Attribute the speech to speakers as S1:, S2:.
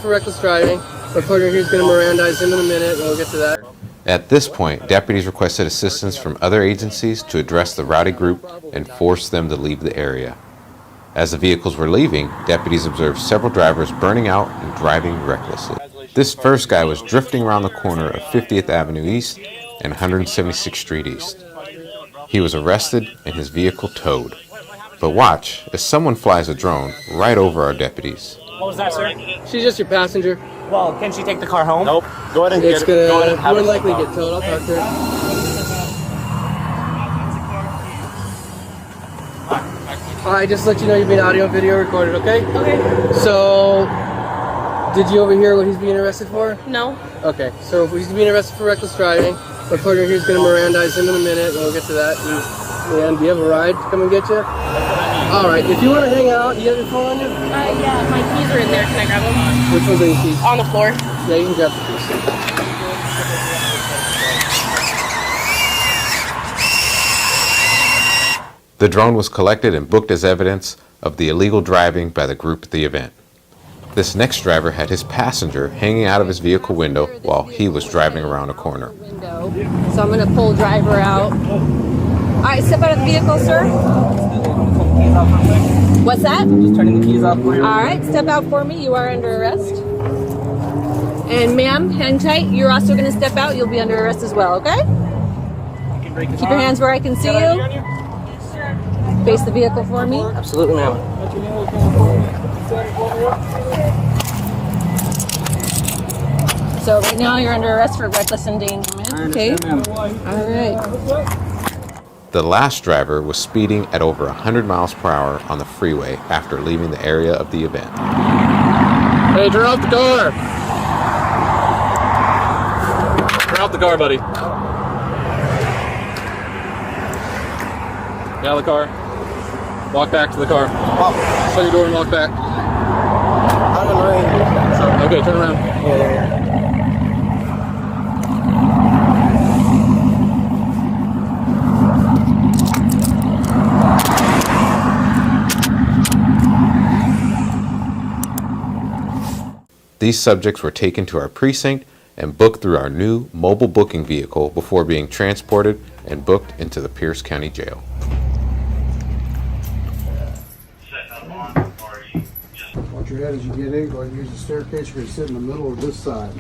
S1: for reckless driving. My partner here is going to Mirandize him in a minute, and we'll get to that.
S2: At this point, deputies requested assistance from other agencies to address the rowdy group and force them to leave the area. As the vehicles were leaving, deputies observed several drivers burning out and driving recklessly. This first guy was drifting around the corner of 50th Avenue East and 176th Street East. He was arrested and his vehicle towed. But watch as someone flies a drone right over our deputies.
S3: What was that, sir?
S1: She's just your passenger.
S3: Well, can she take the car home?
S4: Nope. Go ahead and
S1: It's
S4: get it. Go ahead and have
S1: more
S4: it
S1: likely
S4: sent
S1: get towed. I'll talk to her. Alright, just to let you know you're being audio and video recorded, okay?
S5: Okay.
S1: So, did you overhear what he's being arrested for?
S5: No.
S1: Okay, so he's being arrested for reckless driving. My partner here is going to Mirandize him in a minute, and we'll get to that. And do you have a ride to come and get you? Alright, if you want to hang out, you have your phone on you?
S5: Yeah, my keys are in there. Can I grab them?
S1: Which ones are your keys?
S5: On the floor.
S1: Yeah, you can grab the keys.
S2: The drone was collected and booked as evidence of the illegal driving by the group at the event. This next driver had his passenger hanging out of his vehicle window while he was driving around a corner.
S6: So I'm going to pull driver out. All right, step out of the vehicle, sir. What's that?
S3: Just turning the keys off for you.
S6: All right, step out for me. You are under arrest. And ma'am, hang tight. You're also going to step out. You'll be under arrest as well, okay? Keep your hands where I can see you. Face the vehicle for me.
S3: Absolutely, ma'am.
S6: So right now you're under arrest for reckless endangerment. Okay. All right.
S2: The last driver was speeding at over 100 miles per hour on the freeway after leaving the area of the event.
S4: Hey, turn off the car! Turn off the car, buddy. Get out of the car. Walk back to the car. Shut your door and walk back.
S1: I'm in the rain.
S4: Okay, turn around.
S2: These subjects were taken to our precinct and booked through our new mobile booking vehicle before being transported and booked into the Pierce County Jail.
S7: Watch your head as you get in. Go ahead and use the staircase. You're going to sit in the middle of this side.